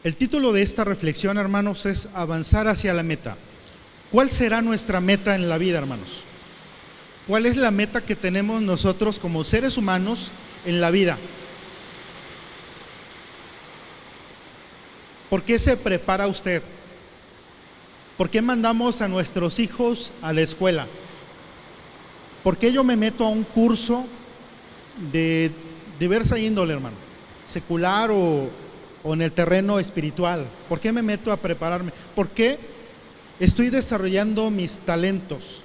El título de esta reflexión, hermanos, es avanzar hacia la meta. ¿Cuál será nuestra meta en la vida, hermanos? ¿Cuál es la meta que tenemos nosotros como seres humanos en la vida? ¿Por qué se prepara usted? ¿Por qué mandamos a nuestros hijos a la escuela? ¿Por qué yo me meto a un curso de diversa índole, hermano? Secular o en el terreno espiritual. ¿Por qué me meto a prepararme? ¿Por qué estoy desarrollando mis talentos?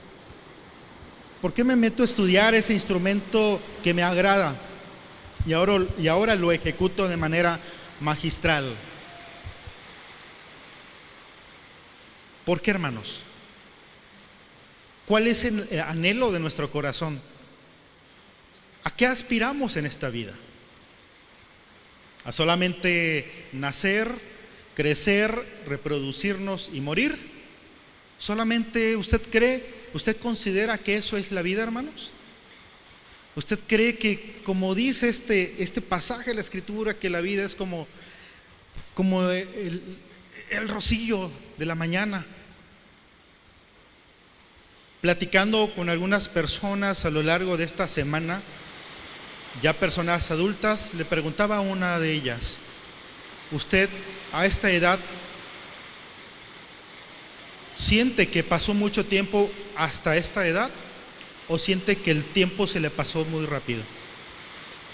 ¿Por qué me meto a estudiar ese instrumento que me agrada y ahora lo ejecuto de manera magistral? ¿Por qué, hermanos? ¿Cuál es el anhelo de nuestro corazón? ¿A qué aspiramos en esta vida? ¿A solamente nacer, crecer, reproducirnos y morir? ¿Solamente usted cree, usted considera que eso es la vida, hermanos? ¿Usted cree que, como dice este pasaje de la Escritura, que la vida es como el rocío de la mañana? Platicando con algunas personas a lo largo de esta semana, ya personas adultas, le preguntaba a una de ellas: ¿usted a esta edad siente que pasó mucho tiempo hasta esta edad o siente que el tiempo se le pasó muy rápido?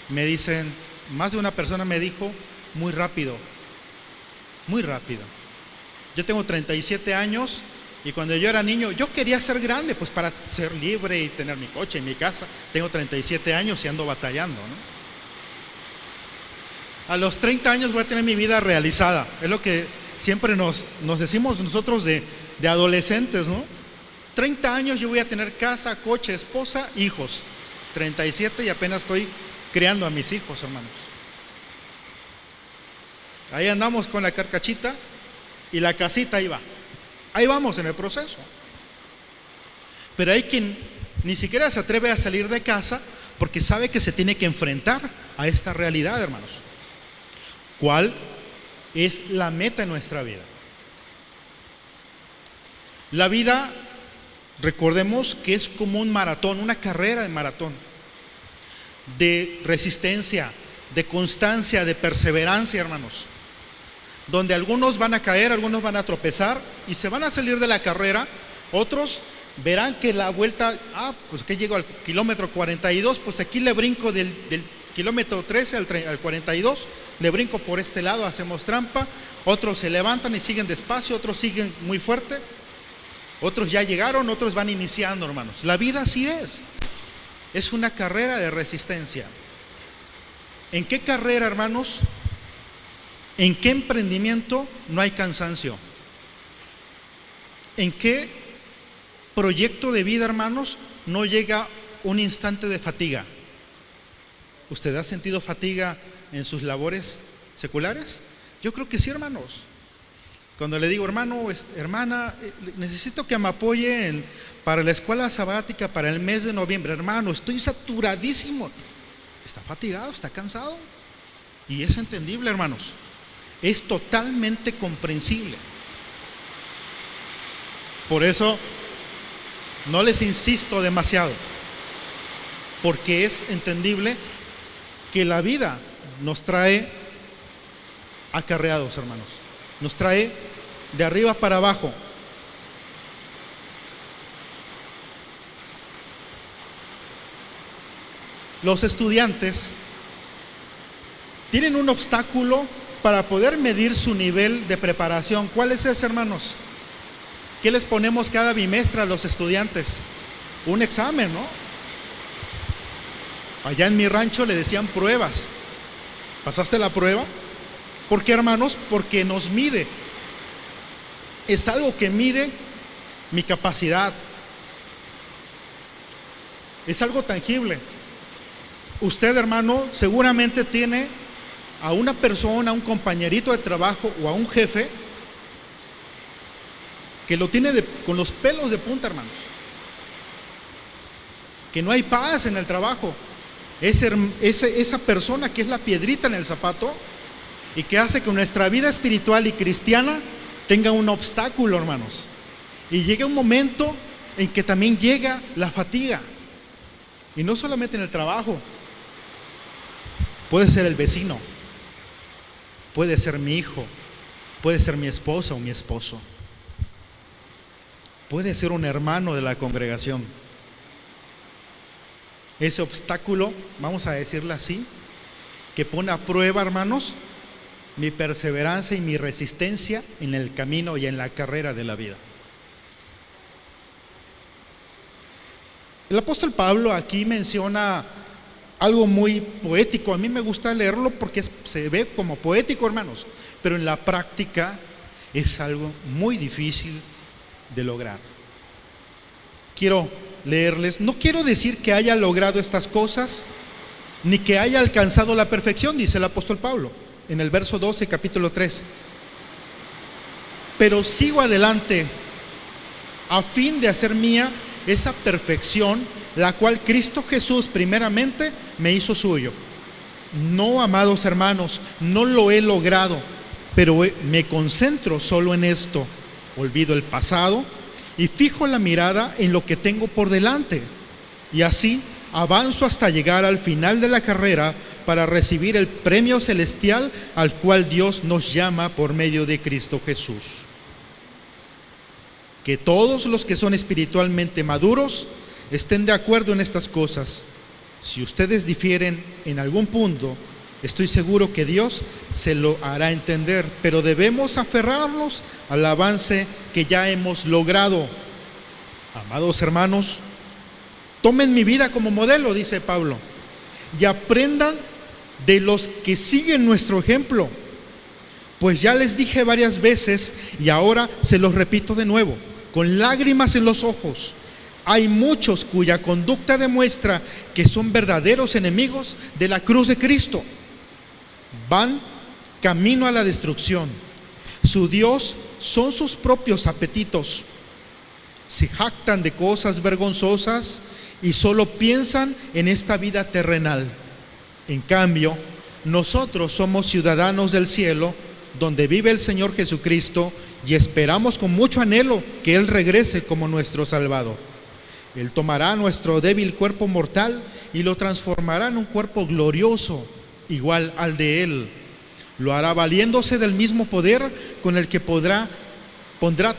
Me dicen, más de una persona me dijo, muy rápido, muy rápido. Yo tengo 37 años y cuando yo era niño yo quería ser grande, pues para ser libre y tener mi coche y mi casa. Tengo 37 años y ando batallando, ¿no? A los 30 años voy a tener mi vida realizada. Es lo que siempre nos decimos nosotros de adolescentes, ¿no? 30 años yo voy a tener casa, coche, esposa, hijos. 37 y apenas estoy criando a mis hijos, hermanos. Ahí andamos con la carcachita y la casita ahí va. Ahí vamos en el proceso. Pero hay quien ni siquiera se atreve a salir de casa porque sabe que se tiene que enfrentar a esta realidad, hermanos. ¿Cuál es la meta en nuestra vida? La vida, recordemos que es como un maratón, una carrera de maratón, de resistencia, de constancia, de perseverancia, hermanos. Donde algunos van a caer, algunos van a tropezar y se van a salir de la carrera. Otros verán que la vuelta, pues que llego al kilómetro 42, pues aquí le brinco del kilómetro 13 al 42, le brinco por este lado, hacemos trampa. Otros se levantan y siguen despacio, otros siguen muy fuerte, otros ya llegaron, otros van iniciando, hermanos. La vida así es una carrera de resistencia. ¿En qué carrera, hermanos? ¿En qué emprendimiento no hay cansancio? ¿En qué proyecto de vida, hermanos, no llega un instante de fatiga? ¿Usted ha sentido fatiga en sus labores seculares? Yo creo que sí, hermanos. Cuando le digo, hermano, hermana, necesito que me apoye para la escuela sabática para el mes de noviembre. Hermano, estoy saturadísimo. Está fatigado, está cansado. Y es entendible, hermanos. Es totalmente comprensible. Por eso no les insisto demasiado, porque es entendible que la vida nos trae acarreados, hermanos. Nos trae de arriba para abajo. Los estudiantes tienen un obstáculo para poder medir su nivel de preparación. ¿Cuál es ese, hermanos? ¿Qué les ponemos cada bimestre a los estudiantes? Un examen, ¿no? Allá en mi rancho le decían pruebas. ¿Pasaste la prueba? ¿Por qué, hermanos? Porque nos mide. Es algo que mide mi capacidad. Es algo tangible. Usted, hermano, seguramente tiene a una persona, a un compañerito de trabajo o a un jefe que lo tiene con los pelos de punta, hermanos. Que no hay paz en el trabajo. Esa persona que es la piedrita en el zapato y que hace que nuestra vida espiritual y cristiana tenga un obstáculo, hermanos. Y llega un momento en que también llega la fatiga. Y no solamente en el trabajo. Puede ser el vecino, puede ser mi hijo, puede ser mi esposa o mi esposo, puede ser un hermano de la congregación. Ese obstáculo, vamos a decirlo así, que pone a prueba, hermanos, mi perseverancia y mi resistencia en el camino y en la carrera de la vida. El apóstol Pablo aquí menciona algo muy poético. A mí me gusta leerlo porque se ve como poético, hermanos, pero en la práctica es algo muy difícil de lograr. Quiero leerles, no quiero decir que haya logrado estas cosas ni que haya alcanzado la perfección, dice el apóstol Pablo en el verso 12, capítulo 3, pero sigo adelante a fin de hacer mía esa perfección, la cual Cristo Jesús primeramente me hizo suyo. No, amados hermanos, no lo he logrado, pero me concentro solo en esto. Olvido el pasado y fijo la mirada en lo que tengo por delante, y así avanzo hasta llegar al final de la carrera para recibir el premio celestial al cual Dios nos llama por medio de Cristo Jesús. Que todos los que son espiritualmente maduros estén de acuerdo en estas cosas. Si ustedes difieren en algún punto, estoy seguro que Dios se lo hará entender, pero debemos aferrarnos al avance que ya hemos logrado. Amados hermanos, tomen mi vida como modelo, dice Pablo, y aprendan de los que siguen nuestro ejemplo, pues ya les dije varias veces y ahora se los repito de nuevo, con lágrimas en los ojos. Hay muchos cuya conducta demuestra que son verdaderos enemigos de la cruz de Cristo. Van camino a la destrucción. Su Dios son sus propios apetitos. Se jactan de cosas vergonzosas y solo piensan en esta vida terrenal. En cambio, nosotros somos ciudadanos del cielo, donde vive el Señor Jesucristo, y esperamos con mucho anhelo que Él regrese como nuestro Salvador. Él tomará nuestro débil cuerpo mortal y lo transformará en un cuerpo glorioso, igual al de Él. Lo hará valiéndose del mismo poder con el que pondrá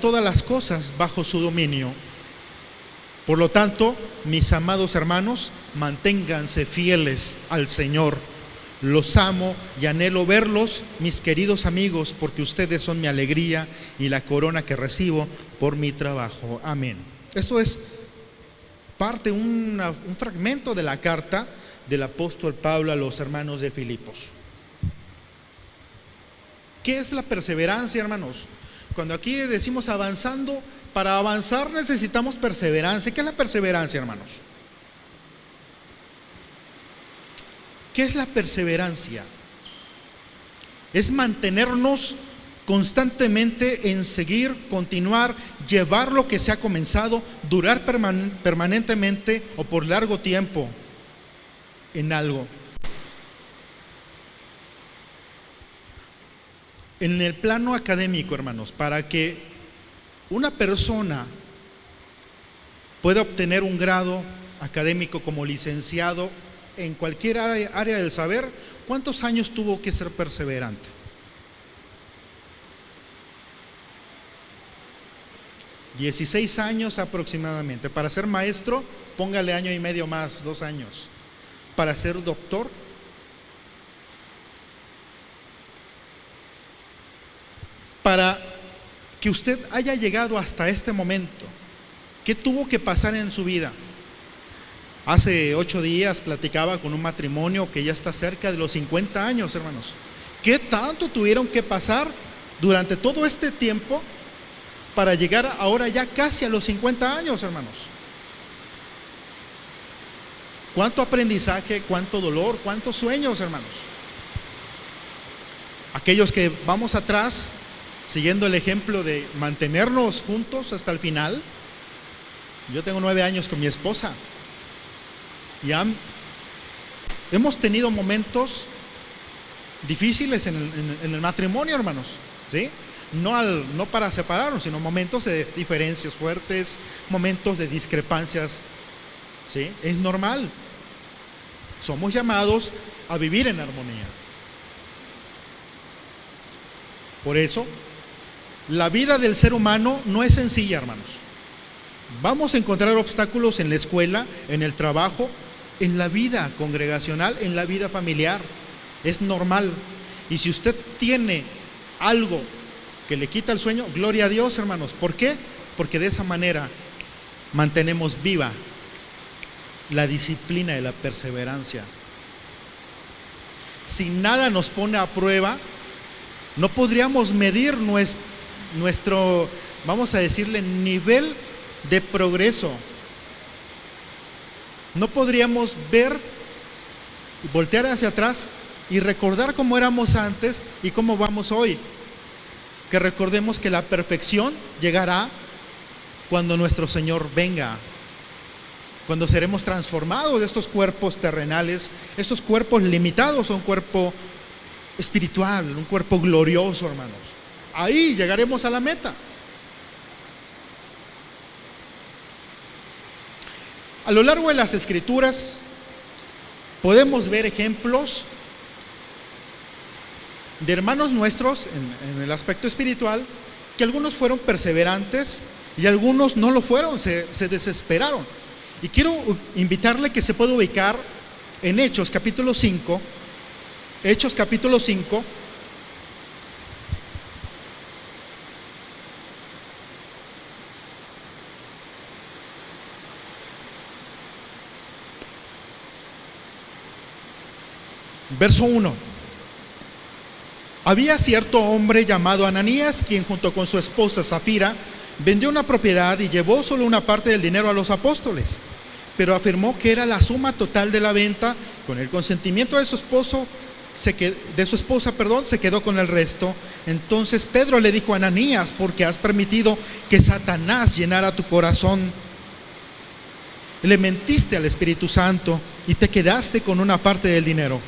todas las cosas bajo su dominio. Por lo tanto, mis amados hermanos, manténganse fieles al Señor. Los amo y anhelo verlos, mis queridos amigos, porque ustedes son mi alegría y la corona que recibo por mi trabajo. Amén. Esto es parte, un fragmento de la carta del apóstol Pablo a los hermanos de Filipos. ¿Qué es la perseverancia, hermanos? Cuando aquí decimos avanzando, para avanzar necesitamos perseverancia. ¿Qué es la perseverancia, hermanos? ¿Qué es la perseverancia? Es mantenernos constantemente en seguir, continuar, llevar lo que se ha comenzado, durar permanentemente o por largo tiempo en algo. En el plano académico, hermanos, para que una persona pueda obtener un grado académico como licenciado en cualquier área del saber, ¿cuántos años tuvo que ser perseverante? 16 años aproximadamente. Para ser maestro, póngale año y medio más, 2 años. Para ser doctor, para que usted haya llegado hasta este momento, ¿qué tuvo que pasar en su vida? Hace 8 días platicaba con un matrimonio que ya está cerca de los 50 años, hermanos. ¿Qué tanto tuvieron que pasar durante todo este tiempo para llegar ahora ya casi a los 50 años, hermanos? ¿Cuánto aprendizaje, cuánto dolor, cuántos sueños, hermanos? Aquellos que vamos atrás, siguiendo el ejemplo de mantenernos juntos hasta el final. Yo tengo 9 años con mi esposa y hemos tenido momentos difíciles en el matrimonio, hermanos, ¿sí? No para separarnos, sino momentos de diferencias fuertes, momentos de discrepancias, ¿sí? Es normal. Somos llamados a vivir en armonía. Por eso, la vida del ser humano no es sencilla, hermanos. Vamos a encontrar obstáculos en la escuela, en el trabajo, en la vida congregacional, en la vida familiar. Es normal. Y si usted tiene algo que le quita el sueño, gloria a Dios, hermanos. ¿Por qué? Porque de esa manera mantenemos viva la disciplina y la perseverancia. Si nada nos pone a prueba, no podríamos medir nuestro, vamos a decirle, nivel de progreso. No podríamos ver, voltear hacia atrás y recordar cómo éramos antes y cómo vamos hoy. Que recordemos que la perfección llegará cuando nuestro Señor venga, cuando seremos transformados de estos cuerpos terrenales, estos cuerpos limitados a un cuerpo espiritual, un cuerpo glorioso, hermanos. Ahí llegaremos a la meta. A lo largo de las Escrituras podemos ver ejemplos de hermanos nuestros en el aspecto espiritual, que algunos fueron perseverantes y algunos no lo fueron, se desesperaron. Y quiero invitarle que se pueda ubicar en Hechos capítulo 5. Hechos capítulo 5. Verso 1. Había cierto hombre llamado Ananías, quien junto con su esposa Safira vendió una propiedad y llevó solo una parte del dinero a los apóstoles, pero afirmó que era la suma total de la venta. Con el consentimiento de su esposa, se quedó con el resto. Entonces Pedro le dijo a Ananías: ¿por qué has permitido que Satanás llenara tu corazón? Le mentiste al Espíritu Santo y te quedaste con una parte del dinero.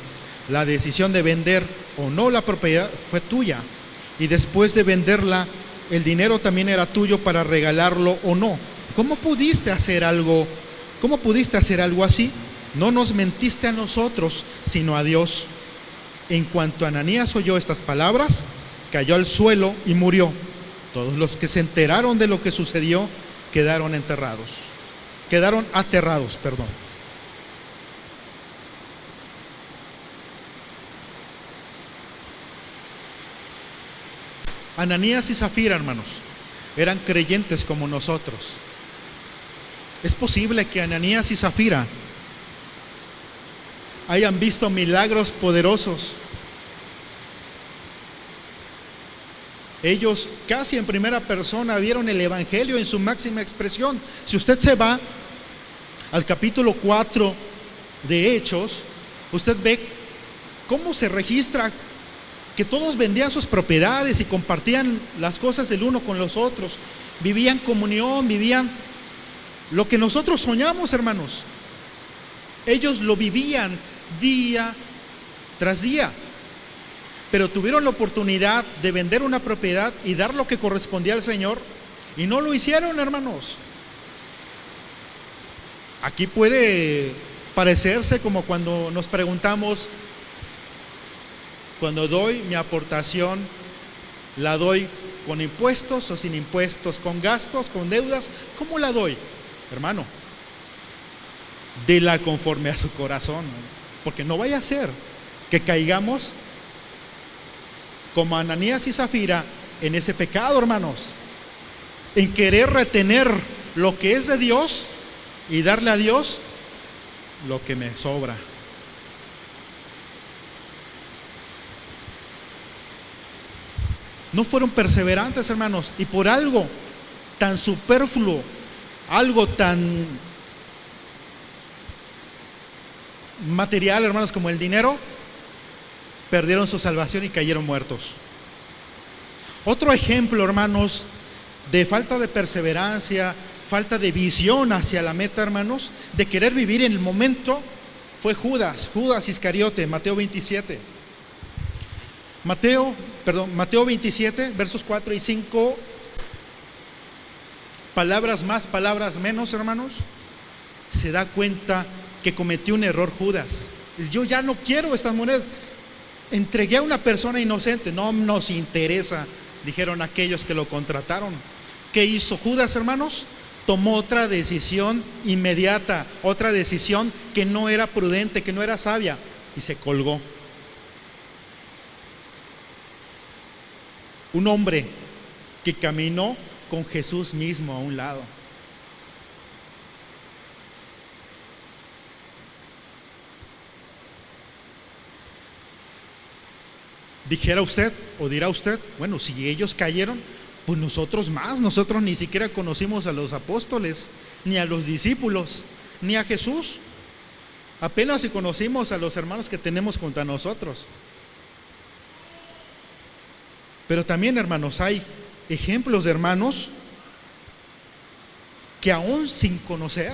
La decisión de vender o no la propiedad fue tuya, y después de venderla, el dinero también era tuyo para regalarlo o no. ¿Cómo pudiste hacer algo así? No nos mentiste a nosotros, sino a Dios. En cuanto Ananías oyó estas palabras, cayó al suelo y murió. Todos los que se enteraron de lo que sucedió quedaron aterrados. Ananías y Zafira, hermanos, eran creyentes como nosotros. Es posible que Ananías y Zafira hayan visto milagros poderosos. Ellos casi en primera persona vieron el evangelio en su máxima expresión. Si usted se va al capítulo 4 de Hechos, usted ve cómo se registra que todos vendían sus propiedades y compartían las cosas del uno con los otros. Vivían comunión, vivían lo que nosotros soñamos, hermanos. Ellos lo vivían día tras día, pero tuvieron la oportunidad de vender una propiedad y dar lo que correspondía al Señor, y no lo hicieron, hermanos. Aquí puede parecerse como cuando nos preguntamos: cuando doy mi aportación, ¿la doy con impuestos o sin impuestos? ¿Con gastos? ¿Con deudas? ¿Cómo la doy? Hermano, déla conforme a su corazón, porque no vaya a ser que caigamos como Ananías y Zafira en ese pecado, hermanos, en querer retener lo que es de Dios y darle a Dios lo que me sobra. No fueron perseverantes, hermanos, y por algo tan superfluo, algo tan material, hermanos, como el dinero, perdieron su salvación y cayeron muertos. Otro ejemplo, hermanos, de falta de perseverancia, falta de visión hacia la meta, hermanos, de querer vivir en el momento, fue Judas Iscariote, Mateo 27. Mateo 27, versos 4 y 5. Palabras más, palabras menos, hermanos. Se da cuenta que cometió un error Judas. Dice, yo ya no quiero estas monedas. Entregué a una persona inocente. No nos interesa, dijeron aquellos que lo contrataron. ¿Qué hizo Judas, hermanos? Tomó otra decisión inmediata, otra decisión que no era prudente, que no era sabia, y se colgó. Un hombre que caminó con Jesús mismo a un lado. Dijera usted o dirá usted, bueno, si ellos cayeron, pues nosotros más. Nosotros ni siquiera conocimos a los apóstoles, ni a los discípulos, ni a Jesús. Apenas si conocimos a los hermanos que tenemos junto a nosotros. Pero también, hermanos, hay ejemplos de hermanos que aún sin conocer,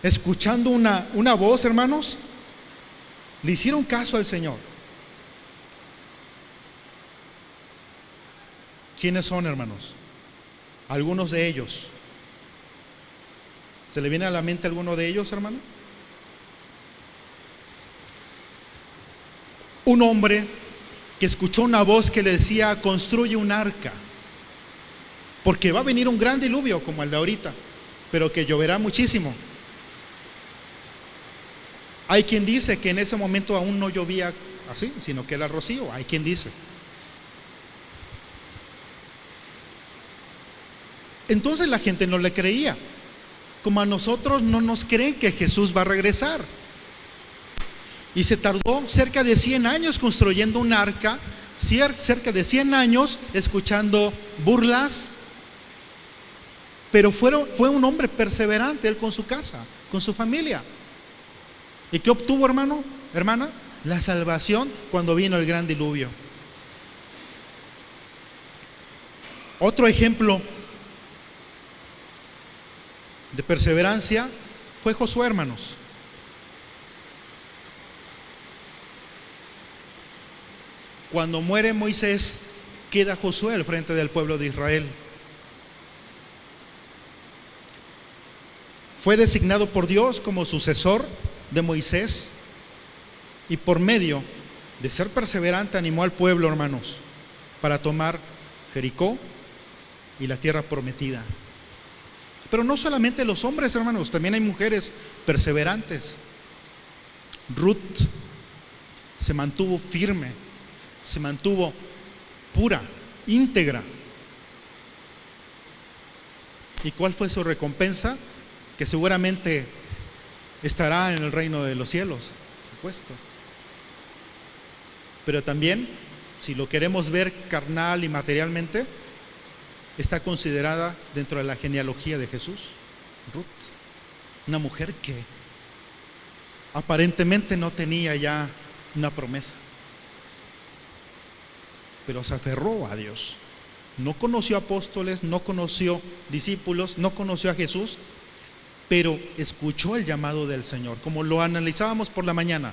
escuchando una voz, hermanos, le hicieron caso al Señor. ¿Quiénes son, hermanos? Algunos de ellos. ¿Se le viene a la mente alguno de ellos, hermano? Un hombre que escuchó una voz que le decía, construye un arca, porque va a venir un gran diluvio como el de ahorita, pero que lloverá muchísimo. Hay quien dice que en ese momento aún no llovía así, sino que era rocío. Hay quien dice. Entonces la gente no le creía, como a nosotros no nos creen que Jesús va a regresar. Y se tardó cerca de 100 años construyendo un arca, cerca de 100 años escuchando burlas, pero fue un hombre perseverante, él con su casa, con su familia. ¿Y qué obtuvo, hermano, hermana? La salvación cuando vino el gran diluvio. Otro ejemplo de perseverancia fue Josué, hermanos. Cuando muere Moisés, queda Josué al frente del pueblo de Israel. Fue designado por Dios como sucesor de Moisés y por medio de ser perseverante animó al pueblo, hermanos, para tomar Jericó y la tierra prometida. Pero no solamente los hombres, hermanos, también hay mujeres perseverantes. Ruth se mantuvo firme, se mantuvo pura, íntegra. ¿Y cuál fue su recompensa? Que seguramente estará en el reino de los cielos, por supuesto. Pero también, si lo queremos ver carnal y materialmente, está considerada dentro de la genealogía de Jesús. Ruth, una mujer que aparentemente no tenía ya una promesa, pero se aferró a Dios. No conoció apóstoles, no conoció discípulos, no conoció a Jesús, pero escuchó el llamado del Señor. Como lo analizábamos por la mañana,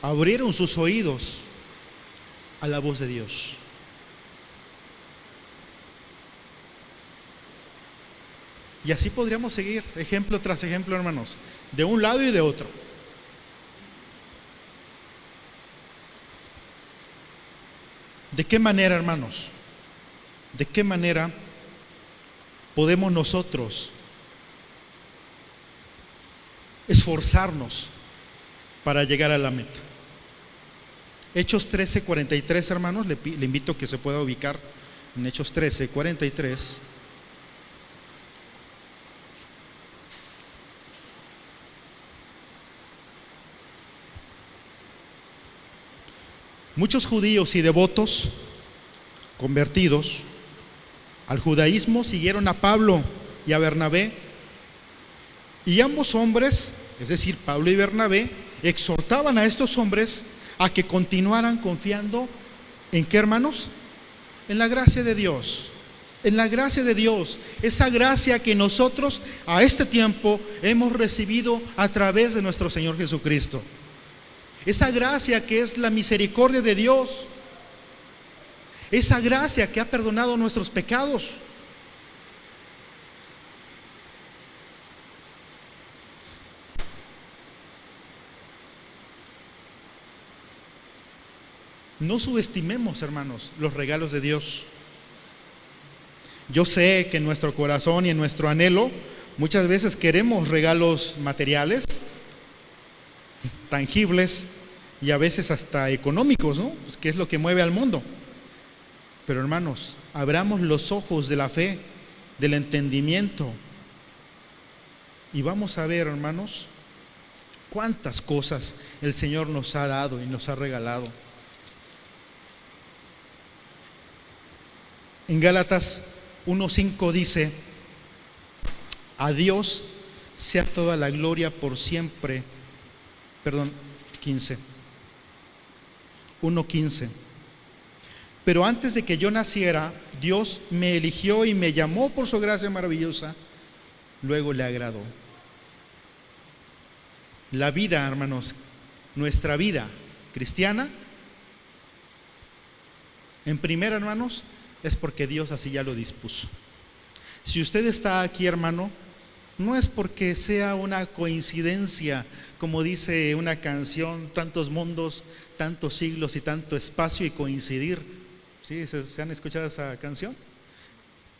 abrieron sus oídos a la voz de Dios. Y así podríamos seguir, ejemplo tras ejemplo, hermanos, de un lado y de otro. ¿De qué manera, hermanos? ¿De qué manera podemos nosotros esforzarnos para llegar a la meta? Hechos 13:43, hermanos, le invito a que se pueda ubicar en Hechos 13:43. Muchos judíos y devotos convertidos al judaísmo siguieron a Pablo y a Bernabé, y ambos hombres, es decir, Pablo y Bernabé, exhortaban a estos hombres a que continuaran confiando ¿en qué, hermanos? En la gracia de Dios. En la gracia de Dios, esa gracia que nosotros a este tiempo hemos recibido a través de nuestro Señor Jesucristo. esa gracia que es la misericordia de Dios, esa gracia que ha perdonado nuestros pecados. No subestimemos, hermanos, los regalos de Dios. Yo sé que en nuestro corazón y en nuestro anhelo muchas veces queremos regalos materiales, tangibles y a veces hasta económicos, ¿no? Pues que es lo que mueve al mundo. Pero hermanos, abramos los ojos de la fe, del entendimiento, y vamos a ver, hermanos, cuántas cosas el Señor nos ha dado y nos ha regalado. En Gálatas 1:5 dice: a Dios sea toda la gloria por siempre. 1:15. Pero antes de que yo naciera, Dios me eligió y me llamó por su gracia maravillosa. Luego le agradó. La vida, hermanos, nuestra vida cristiana, en primera, hermanos, es porque Dios así ya lo dispuso. Si usted está aquí, hermano, no es porque sea una coincidencia, como dice una canción, tantos mundos, tantos siglos y tanto espacio y coincidir. ¿Sí? ¿Se han escuchado esa canción?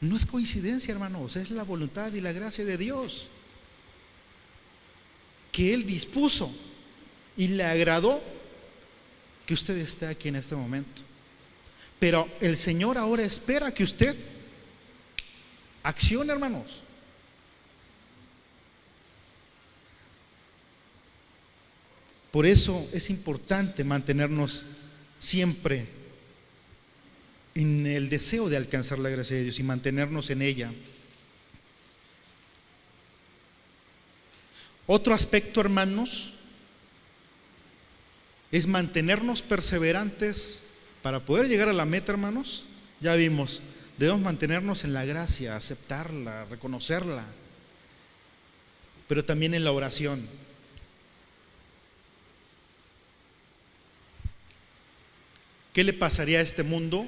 No es coincidencia, hermanos, es la voluntad y la gracia de Dios, que Él dispuso y le agradó que usted esté aquí en este momento. Pero el Señor ahora espera que usted accione, hermanos. Por eso es importante mantenernos siempre en el deseo de alcanzar la gracia de Dios y mantenernos en ella. Otro aspecto, hermanos, es mantenernos perseverantes para poder llegar a la meta, hermanos. Ya vimos, debemos mantenernos en la gracia, aceptarla, reconocerla, pero también en la oración. ¿Qué le pasaría a este mundo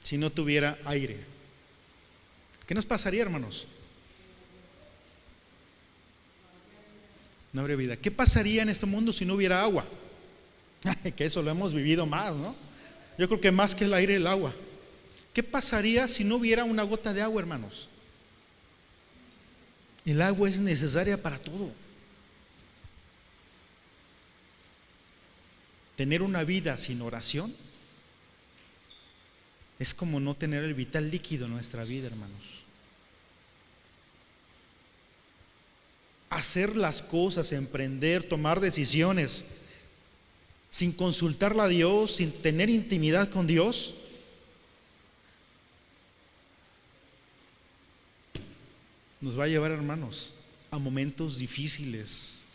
si no tuviera aire? ¿Qué nos pasaría, hermanos? No habría vida. ¿Qué pasaría en este mundo si no hubiera agua? Que eso lo hemos vivido más, ¿no? Yo creo que más que el aire, el agua. ¿Qué pasaría si no hubiera una gota de agua, hermanos? El agua es necesaria para todo. Tener una vida sin oración es como no tener el vital líquido en nuestra vida, hermanos. Hacer las cosas, emprender, tomar decisiones sin consultarle a Dios, sin tener intimidad con Dios, nos va a llevar, hermanos, a momentos difíciles.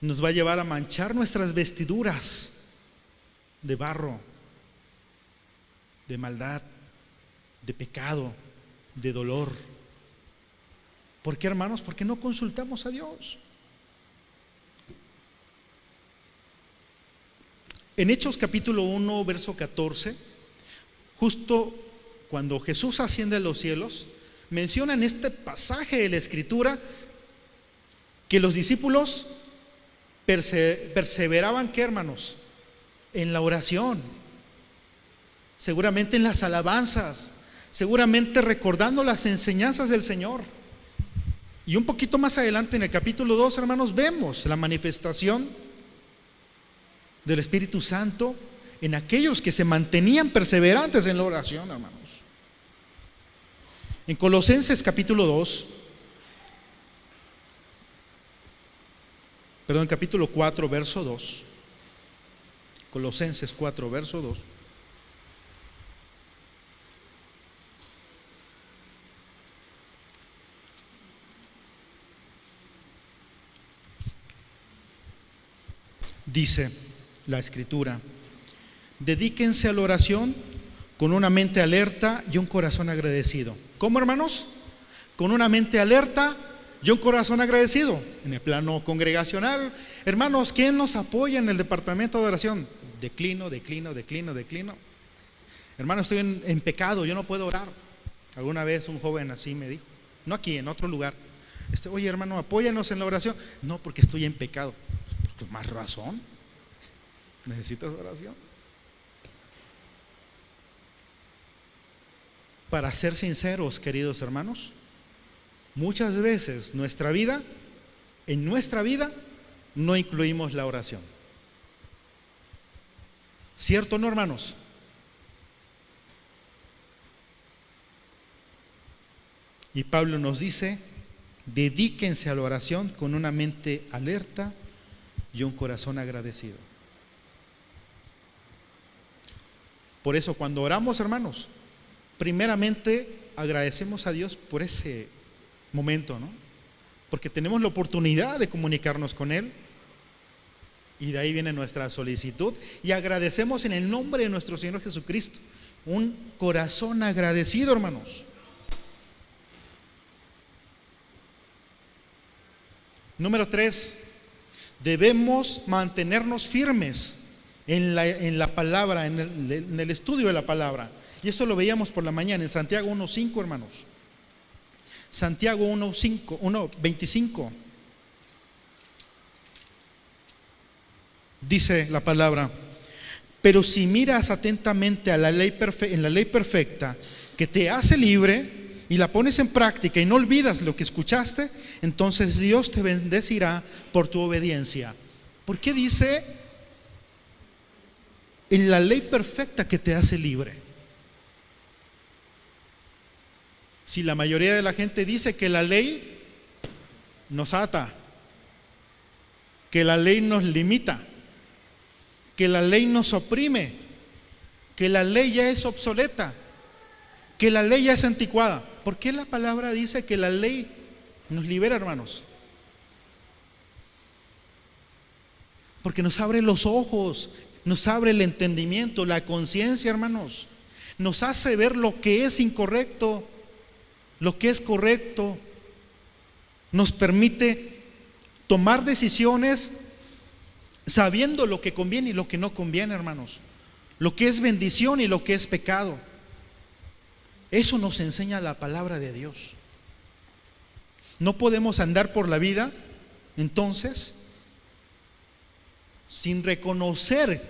Nos va a llevar a manchar nuestras vestiduras de barro, de maldad, de pecado, de dolor. ¿Por qué, hermanos? Porque no consultamos a Dios. En Hechos capítulo 1, verso 14, justo cuando Jesús asciende a los cielos, menciona en este pasaje de la Escritura que los discípulos perseveraban, ¿qué, hermanos? En la oración, seguramente en las alabanzas, seguramente recordando las enseñanzas del Señor. Y un poquito más adelante en el capítulo 2, hermanos, vemos la manifestación del Espíritu Santo en aquellos que se mantenían perseverantes en la oración, hermanos. En Colosenses capítulo 4, verso 2. Colosenses 4, verso 2. Dice la Escritura: dedíquense a la oración con una mente alerta y un corazón agradecido. ¿Cómo, hermanos? Con una mente alerta y un corazón agradecido. En el plano congregacional, hermanos, ¿quién nos apoya en el departamento de oración? Declino. Hermano, estoy en pecado, yo no puedo orar. Alguna vez un joven así me dijo, no aquí, en otro lugar, oye hermano, apóyanos en la oración. No, porque estoy en pecado. Pues más razón, necesitas oración. Para ser sinceros, queridos hermanos, muchas veces en nuestra vida no incluimos la oración. ¿Cierto o no, hermanos? Y Pablo nos dice, dedíquense a la oración con una mente alerta y un corazón agradecido. Por eso cuando oramos, hermanos, primeramente agradecemos a Dios por ese momento, ¿no? Porque tenemos la oportunidad de comunicarnos con Él, y de ahí viene nuestra solicitud, y agradecemos en el nombre de nuestro Señor Jesucristo. Un corazón agradecido, hermanos. Número 3, debemos mantenernos firmes en la palabra, en el estudio de la palabra. Y eso lo veíamos por la mañana en Santiago 1:5, hermanos. Santiago 1:25. Dice la palabra: pero si miras atentamente a la ley en la ley perfecta que te hace libre, y la pones en práctica y no olvidas lo que escuchaste, entonces Dios te bendecirá por tu obediencia. ¿Por qué dice en la ley perfecta que te hace libre? Si la mayoría de la gente dice que la ley nos ata, que la ley nos limita, que la ley nos oprime, que la ley ya es obsoleta, que la ley ya es anticuada. ¿Por qué la palabra dice que la ley nos libera, hermanos? Porque nos abre los ojos, nos abre el entendimiento, la conciencia, hermanos. Nos hace ver lo que es incorrecto, lo que es correcto. Nos permite tomar decisiones sabiendo lo que conviene y lo que no conviene, hermanos. Lo que es bendición y lo que es pecado. Eso nos enseña la palabra de Dios. No podemos andar por la vida, entonces, sin reconocer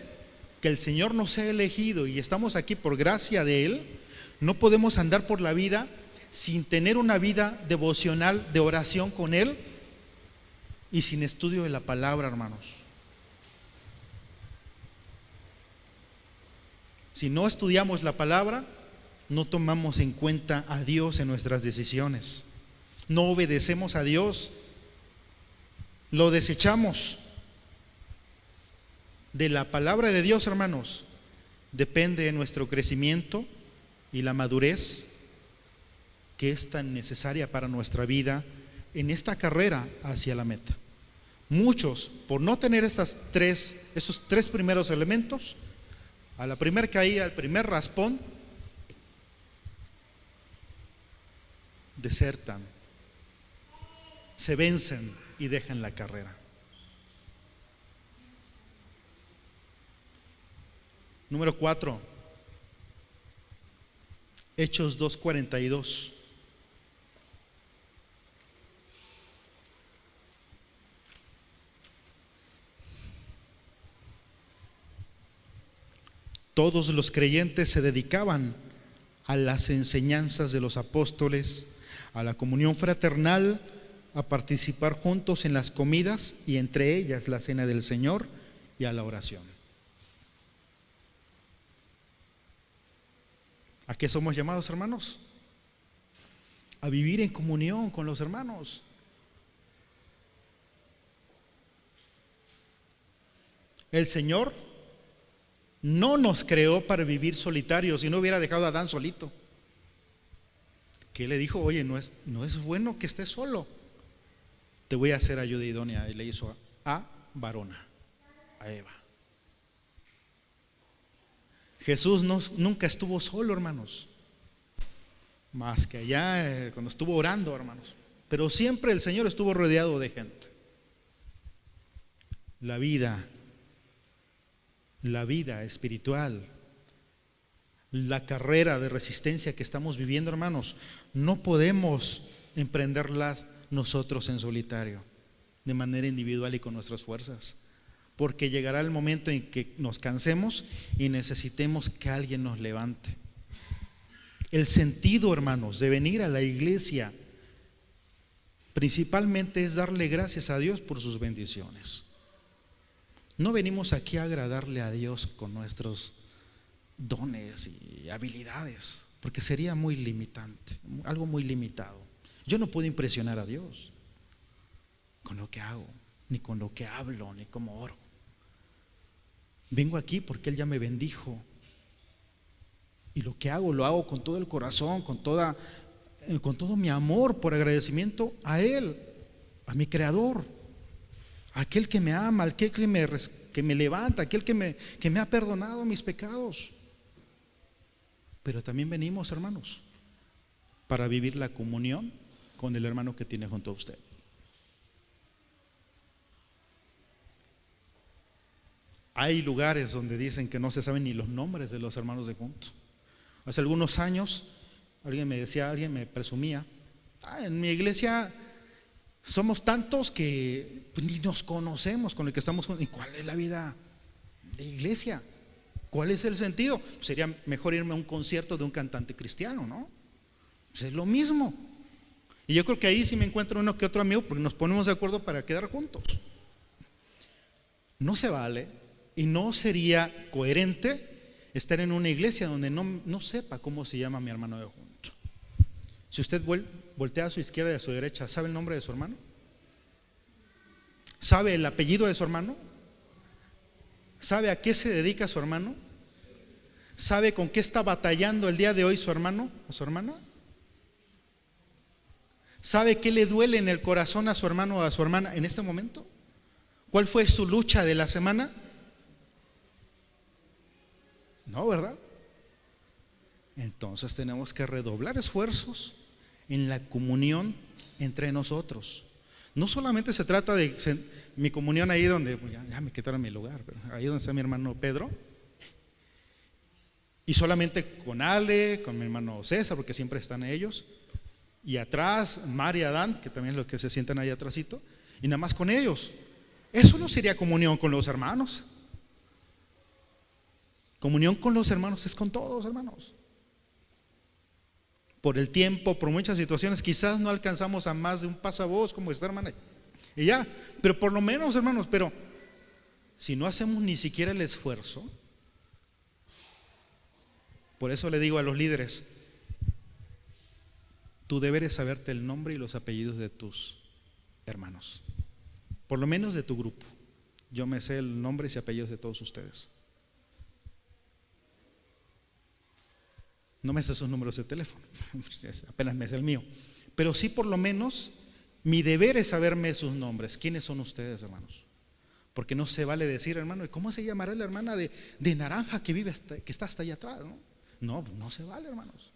que el Señor nos ha elegido y estamos aquí por gracia de Él. No podemos andar por la vida sin tener una vida devocional de oración con Él y sin estudio de la palabra, hermanos. Si no estudiamos la palabra, no tomamos en cuenta a Dios en nuestras decisiones, no obedecemos a Dios, lo desechamos. De la palabra de Dios, hermanos, depende nuestro crecimiento y la madurez que es tan necesaria para nuestra vida en esta carrera hacia la meta. Muchos, por no tener esos tres primeros elementos, a la primera caída, al primer raspón, desertan, se vencen y dejan la carrera. Número 4, Hechos 2:42. Todos los creyentes se dedicaban a las enseñanzas de los apóstoles, a la comunión fraternal, a participar juntos en las comidas y entre ellas la cena del Señor y a la oración. ¿A qué somos llamados, hermanos? A vivir en comunión con los hermanos. El Señor no nos creó para vivir solitarios, si no hubiera dejado a Adán solito. Que le dijo: oye, no es bueno que estés solo, te voy a hacer ayuda idónea. Y le hizo a varona, a Eva. Jesús nunca estuvo solo, hermanos, más que allá cuando estuvo orando, hermanos. pero siempre el Señor estuvo rodeado de gente. La vida espiritual, la carrera de resistencia que estamos viviendo, hermanos, no podemos emprenderlas nosotros en solitario, de manera individual y con nuestras fuerzas, porque llegará el momento en que nos cansemos y necesitemos que alguien nos levante. El sentido, hermanos, de venir a la iglesia principalmente es darle gracias a Dios por sus bendiciones. No venimos aquí a agradarle a Dios con nuestros dones y habilidades, porque sería muy limitante, algo muy limitado. Yo no puedo impresionar a Dios con lo que hago, ni con lo que hablo, ni cómo oro. Vengo aquí porque Él ya me bendijo, y lo que hago, lo hago con todo el corazón, con todo mi amor, por agradecimiento a Él, a mi Creador, a aquel que me ama, a aquel que me levanta, a aquel que me ha perdonado mis pecados. Pero también venimos, hermanos, para vivir la comunión con el hermano que tiene junto a usted. Hay lugares donde dicen que no se saben ni los nombres de los hermanos de junto. Hace algunos años alguien me presumía: en mi iglesia somos tantos que ni nos conocemos con el que estamos juntos. ¿Y cuál es la vida de iglesia? ¿Cuál es el sentido? Sería mejor irme a un concierto de un cantante cristiano, ¿no? Pues es lo mismo. Y yo creo que ahí sí me encuentro uno que otro amigo, porque nos ponemos de acuerdo para quedar juntos. No se vale y no sería coherente estar en una iglesia donde no sepa cómo se llama mi hermano de junto. Si usted voltea a su izquierda y a su derecha, ¿sabe el nombre de su hermano? ¿Sabe el apellido de su hermano? ¿Sabe a qué se dedica su hermano? ¿Sabe con qué está batallando el día de hoy su hermano o su hermana? ¿Sabe qué le duele en el corazón a su hermano o a su hermana en este momento? ¿Cuál fue su lucha de la semana? No, ¿verdad? Entonces tenemos que redoblar esfuerzos en la comunión entre nosotros. No solamente se trata de mi comunión ahí donde ya me quitaron mi lugar, pero ahí donde está mi hermano Pedro, y solamente con Ale, con mi hermano César, porque siempre están ellos, y atrás Mar y Adán, que también es los que se sientan ahí atrásito, y nada más con ellos. Eso no sería comunión con los hermanos. Comunión con los hermanos es con todos, hermanos. Por el tiempo, por muchas situaciones, quizás no alcanzamos a más de un pasavoz como esta hermana y ya, pero por lo menos, hermanos, pero si no hacemos ni siquiera el esfuerzo, por eso le digo a los líderes: tu deber es saberte el nombre y los apellidos de tus hermanos, por lo menos de tu grupo. Yo me sé el nombre y apellidos de todos ustedes. No me sé sus números de teléfono, apenas me sé el mío, pero sí, por lo menos mi deber es saberme sus nombres. ¿Quiénes son ustedes, hermanos? Porque no se vale decir: hermano, ¿y cómo se llamará la hermana de naranja que vive que está hasta allá atrás? No se vale, hermanos.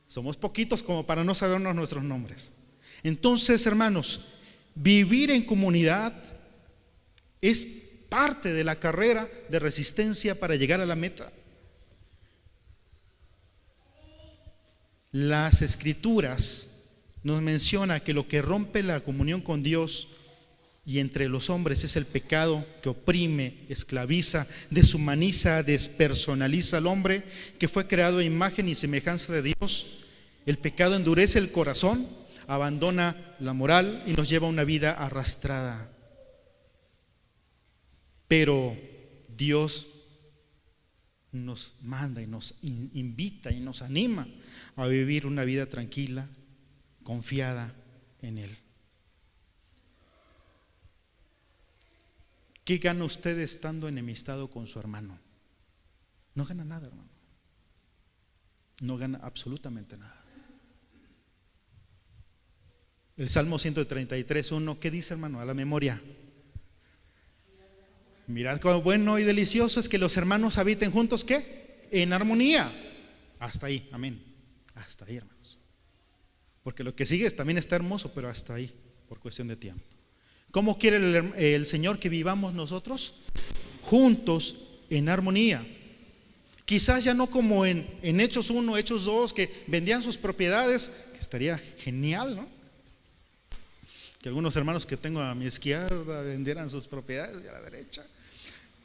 Somos poquitos como para no sabernos nuestros nombres. Entonces, hermanos, vivir en comunidad es parte de la carrera de resistencia para llegar a la meta. Las Escrituras nos menciona que lo que rompe la comunión con Dios y entre los hombres es el pecado que oprime, esclaviza, deshumaniza, despersonaliza al hombre que fue creado a imagen y semejanza de Dios. El pecado endurece el corazón, abandona la moral y nos lleva a una vida arrastrada. Pero Dios nos manda y nos invita y nos anima a vivir una vida tranquila, confiada en Él. ¿Qué gana usted estando enemistado con su hermano? No gana nada, hermano. No gana absolutamente nada. El Salmo 133:1, ¿qué dice, hermano? A la memoria: mirad cuán bueno y delicioso es que los hermanos habiten juntos, ¿qué? En armonía. Hasta ahí, amén. Hasta ahí, hermanos. porque lo que sigue también está hermoso, pero hasta ahí, por cuestión de tiempo. ¿Cómo quiere el Señor que vivamos nosotros? Juntos en armonía. Quizás ya no como en Hechos 1, Hechos 2, que vendían sus propiedades, que estaría genial, ¿no? Que algunos hermanos que tengo a mi izquierda vendieran sus propiedades y a la derecha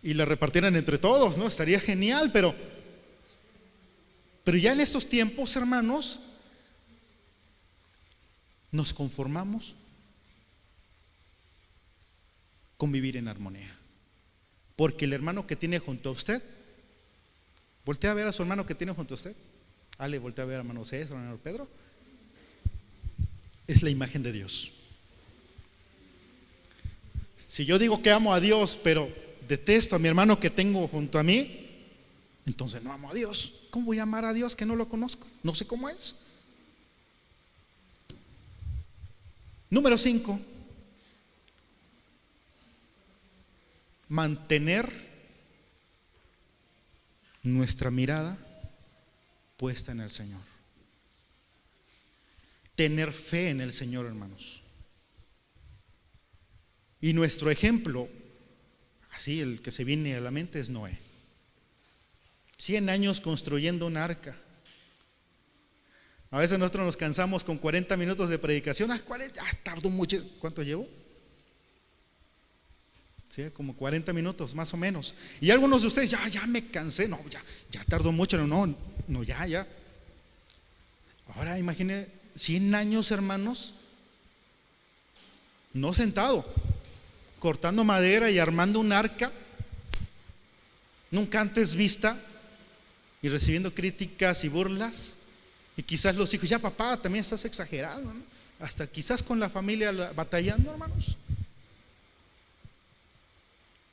y las repartieran entre todos, ¿no? Estaría genial, pero ya en estos tiempos, hermanos, nos conformamos con vivir en armonía. Porque el hermano que tiene junto a usted, voltea a ver a su hermano que tiene junto a usted. Ale, voltea a ver a hermano César, a hermano Pedro. Es la imagen de Dios. Si yo digo que amo a Dios, pero detesto a mi hermano que tengo junto a mí, entonces no amo a Dios. ¿Cómo voy a amar a Dios que no lo conozco? No sé cómo es. Número 5. Mantener nuestra mirada puesta en el Señor. Tener fe en el Señor, hermanos. Y nuestro ejemplo, así el que se viene a la mente, es Noé. 100 años construyendo un arca. A veces nosotros nos cansamos con 40 minutos de predicación. 40, tardó mucho. ¿Cuánto llevo? Sí, como 40 minutos más o menos. Y algunos de ustedes, ya me cansé. No, ya tardó mucho. No, ya. Ahora imagine 100 años, hermanos, no sentado, cortando madera y armando un arca nunca antes vista, y recibiendo críticas y burlas. Y quizás los hijos, ya papá, también estás exagerado, ¿no? Hasta quizás con la familia batallando, hermanos.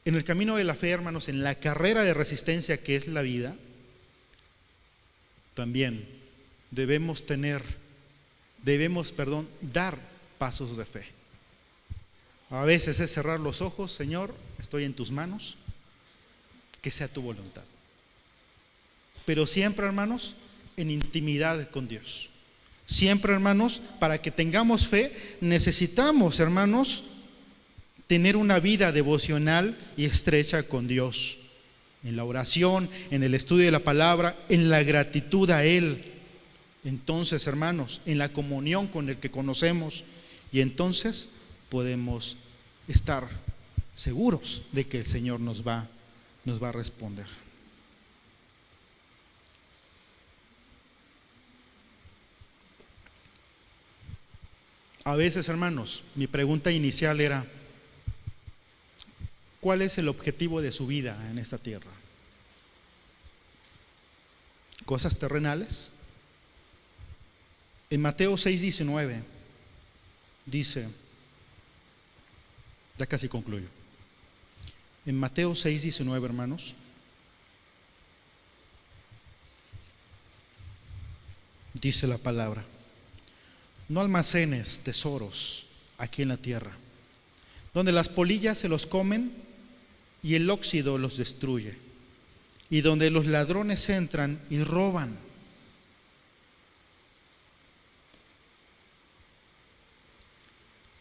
En el camino de la fe, hermanos, en la carrera de resistencia que es la vida, también debemos dar pasos de fe. A veces es cerrar los ojos. Señor, estoy en tus manos, que sea tu voluntad. Pero siempre, hermanos, en intimidad con Dios. Siempre, hermanos, para que tengamos fe, necesitamos, hermanos, tener una vida devocional y estrecha con Dios, en la oración, en el estudio de la palabra, en la gratitud a Él. Entonces, hermanos, en la comunión con el que conocemos, y entonces podemos estar seguros de que el Señor nos va a responder. A veces, hermanos, mi pregunta inicial era: ¿cuál es el objetivo de su vida en esta tierra? ¿Cosas terrenales? En Mateo 6:19 dice, ya casi concluyo. En Mateo 6:19, hermanos, dice la palabra: no almacenes tesoros aquí en la tierra, donde las polillas se los comen y el óxido los destruye, y donde los ladrones entran y roban.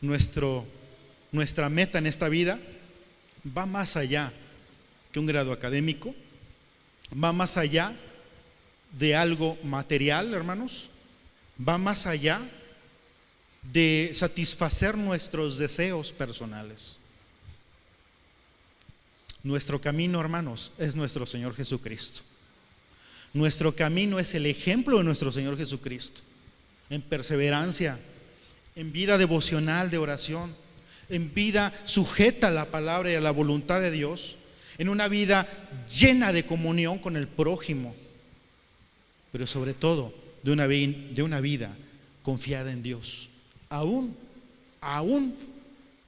Nuestra meta en esta vida va más allá que un grado académico, va más allá de algo material, hermanos, va más allá de satisfacer nuestros deseos personales. Nuestro camino, hermanos, es nuestro Señor Jesucristo. Nuestro camino es el ejemplo de nuestro Señor Jesucristo, en perseverancia, en vida devocional de oración, en vida sujeta a la palabra y a la voluntad de Dios, en una vida llena de comunión con el prójimo, pero sobre todo de una vida confiada en Dios. Aún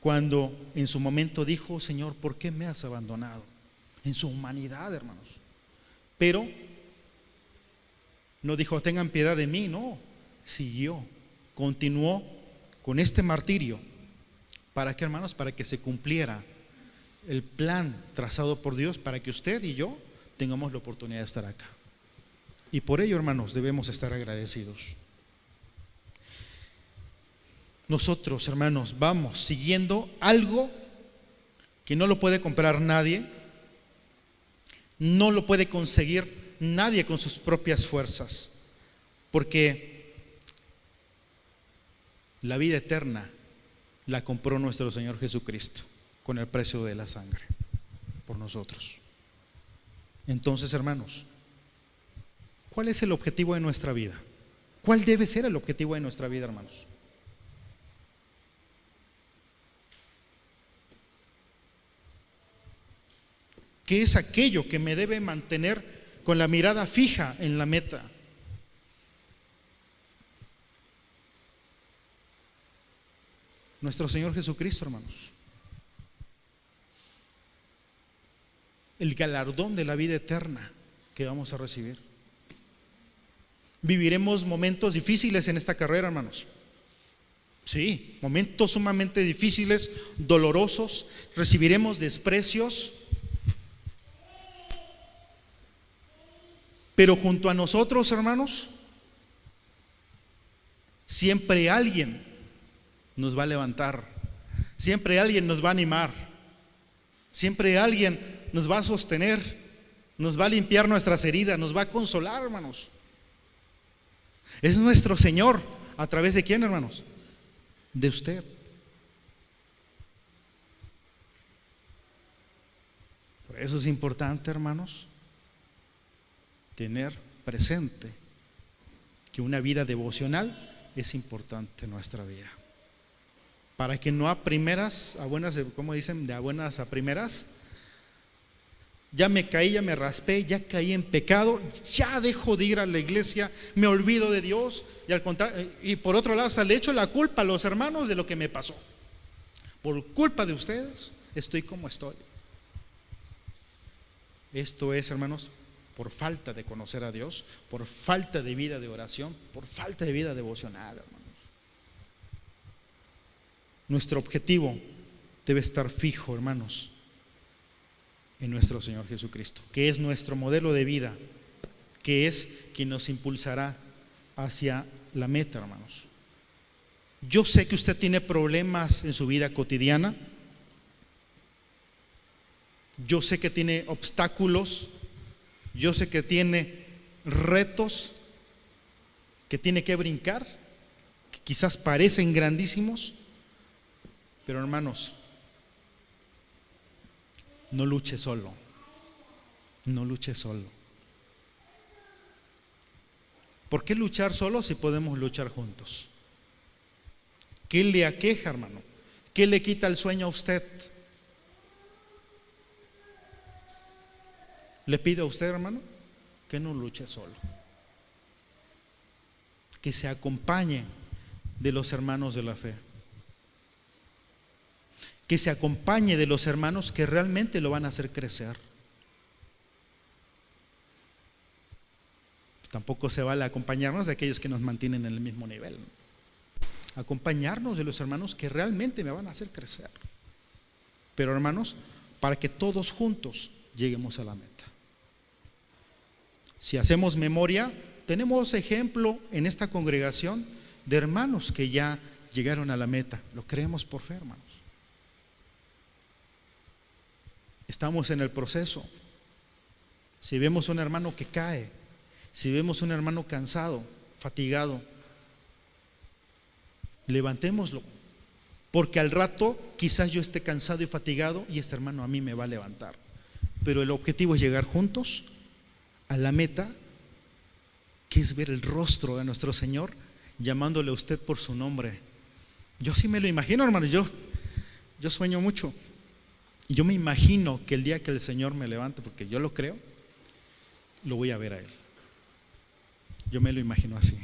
cuando en su momento dijo: Señor, ¿por qué me has abandonado? En su humanidad, hermanos. Pero no dijo: tengan piedad de mí. No, siguió, continuó con este martirio. ¿Para qué, hermanos? Para que se cumpliera el plan trazado por Dios, para que usted y yo tengamos la oportunidad de estar acá. Y por ello, hermanos, debemos estar agradecidos. nosotros, hermanos, vamos siguiendo algo que no lo puede comprar nadie, no lo puede conseguir nadie con sus propias fuerzas, porque la vida eterna la compró nuestro Señor Jesucristo con el precio de la sangre por nosotros. Entonces, hermanos, ¿cuál es el objetivo de nuestra vida? ¿Cuál debe ser el objetivo de nuestra vida, hermanos? ¿Qué es aquello que me debe mantener con la mirada fija en la meta? Nuestro Señor Jesucristo, hermanos. El galardón de la vida eterna que vamos a recibir. Viviremos momentos difíciles en esta carrera, hermanos. Sí, momentos sumamente difíciles, dolorosos. Recibiremos desprecios. Pero junto a nosotros, hermanos, siempre alguien nos va a levantar, siempre alguien nos va a animar, siempre alguien nos va a sostener, nos va a limpiar nuestras heridas, nos va a consolar, hermanos. Es nuestro Señor. ¿A través de quién, hermanos? De usted. Por eso es importante, hermanos, tener presente que una vida devocional es importante en nuestra vida, para que no a primeras, a buenas, como dicen, de a buenas a primeras, ya me caí, ya me raspé, ya caí en pecado, ya dejo de ir a la iglesia, me olvido de Dios, y al contrario, y por otro lado hasta le echo la culpa a los hermanos de lo que me pasó. Por culpa de ustedes estoy como estoy. Esto es, hermanos, por falta de conocer a Dios, por falta de vida de oración, por falta de vida devocional, hermanos. Nuestro objetivo debe estar fijo, hermanos, en nuestro Señor Jesucristo, que es nuestro modelo de vida, que es quien nos impulsará hacia la meta, hermanos. Yo sé que usted tiene problemas en su vida cotidiana, yo sé que tiene obstáculos, yo sé que tiene retos que tiene que brincar, que quizás parecen grandísimos, pero hermanos, no luche solo, no luche solo. ¿Por qué luchar solo si podemos luchar juntos? ¿Qué le aqueja, hermano? ¿Qué le quita el sueño a usted? Le pido a usted, hermano, que no luche solo, que se acompañe de los hermanos de la fe, que se acompañe de los hermanos que realmente lo van a hacer crecer. Tampoco se vale acompañarnos de aquellos que nos mantienen en el mismo nivel. Acompañarnos de los hermanos que realmente me van a hacer crecer. Pero, hermanos, para que todos juntos lleguemos a la meta. Si hacemos memoria, tenemos ejemplo en esta congregación de hermanos que ya llegaron a la meta. Lo creemos por fe, hermanos. Estamos en el proceso. Si vemos un hermano que cae, si vemos un hermano cansado, fatigado, levantémoslo, porque al rato quizás yo esté cansado y fatigado y este hermano a mí me va a levantar. Pero el objetivo es llegar juntos a la meta, que es ver el rostro de nuestro Señor llamándole a usted por su nombre. Yo sí me lo imagino, hermano. Yo sueño mucho y yo me imagino que el día que el Señor me levante, porque yo lo creo, lo voy a ver a Él. Yo me lo imagino así.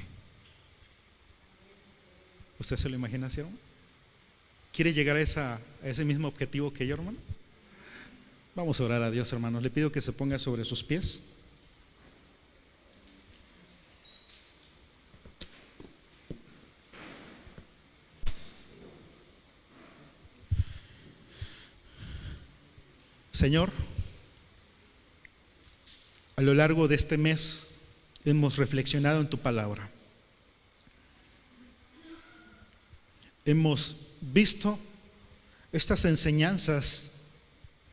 ¿Usted se lo imagina así, hermano? ¿Quiere llegar a ese mismo objetivo que yo, hermano? Vamos a orar a Dios, hermanos. Le pido que se ponga sobre sus pies. Señor, a lo largo de este mes hemos reflexionado en tu palabra. hemos visto estas enseñanzas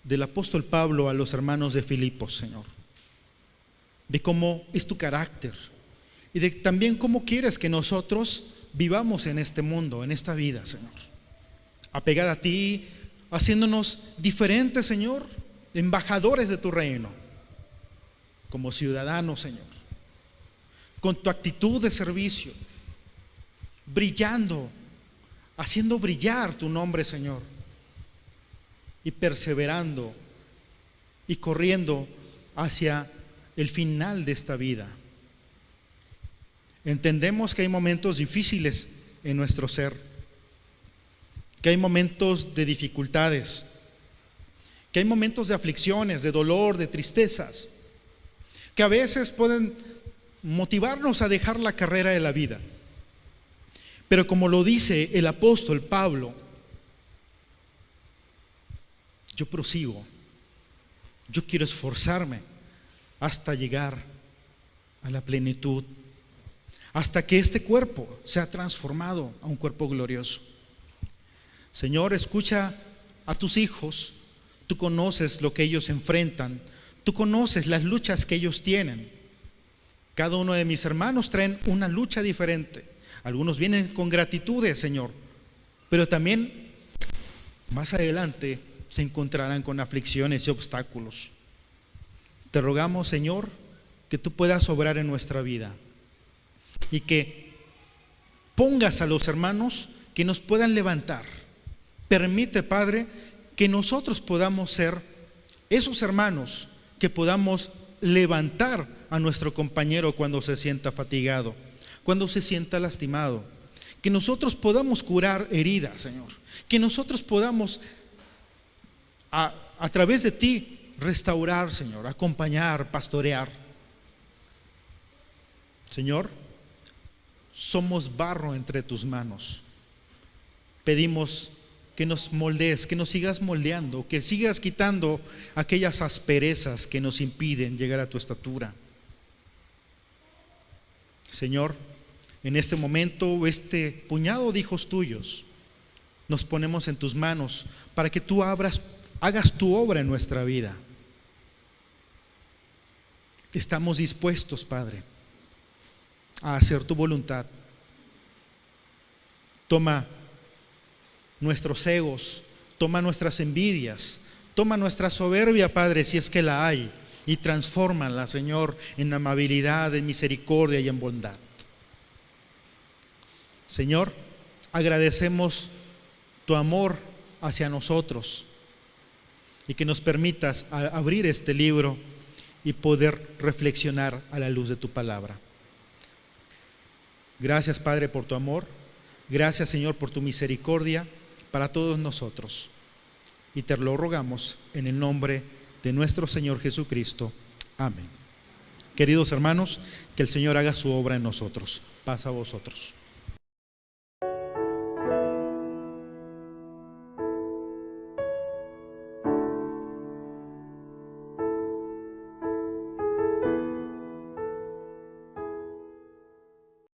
del apóstol Pablo a los hermanos de Filipos, Señor, de cómo es tu carácter y de también cómo quieres que nosotros vivamos en este mundo, en esta vida, Señor, apegada a ti, haciéndonos diferentes, Señor, embajadores de tu reino, como ciudadanos, Señor, con tu actitud de servicio, brillando, haciendo brillar tu nombre, Señor, y perseverando y corriendo hacia el final de esta vida. Entendemos que hay momentos difíciles en nuestro ser, que hay momentos de dificultades, que hay momentos de aflicciones, de dolor, de tristezas, que a veces pueden motivarnos a dejar la carrera de la vida. Pero como lo dice el apóstol Pablo, yo prosigo, yo quiero esforzarme hasta llegar a la plenitud, hasta que este cuerpo sea transformado a un cuerpo glorioso. Señor, escucha a tus hijos, tú conoces lo que ellos enfrentan, tú conoces las luchas que ellos tienen. Cada uno de mis hermanos traen una lucha diferente. Algunos vienen con gratitudes, Señor, pero también más adelante se encontrarán con aflicciones y obstáculos. Te rogamos, Señor, que tú puedas obrar en nuestra vida y que pongas a los hermanos que nos puedan levantar. Permite, Padre, que nosotros podamos ser esos hermanos que podamos levantar a nuestro compañero cuando se sienta fatigado, cuando se sienta lastimado, que nosotros podamos curar heridas, Señor, que nosotros podamos a través de ti restaurar, Señor, acompañar, pastorear. Señor, somos barro entre tus manos. Pedimos que nos moldees, que nos sigas moldeando, que sigas quitando aquellas asperezas que nos impiden llegar a tu estatura. Señor, en este momento, este puñado de hijos tuyos, nos ponemos en tus manos para que tú hagas tu obra en nuestra vida. Estamos dispuestos, Padre, a hacer tu voluntad. Toma nuestros egos, toma nuestras envidias, toma nuestra soberbia, Padre, si es que la hay, y transfórmala, Señor, en amabilidad, en misericordia y en bondad. Señor, agradecemos tu amor hacia nosotros y que nos permitas abrir este libro y poder reflexionar a la luz de tu palabra. Gracias, Padre, por tu amor. Gracias, Señor, por tu misericordia para todos nosotros. Y te lo rogamos en el nombre de nuestro Señor Jesucristo. Amén. Queridos hermanos, que el Señor haga su obra en nosotros. Paz a vosotros.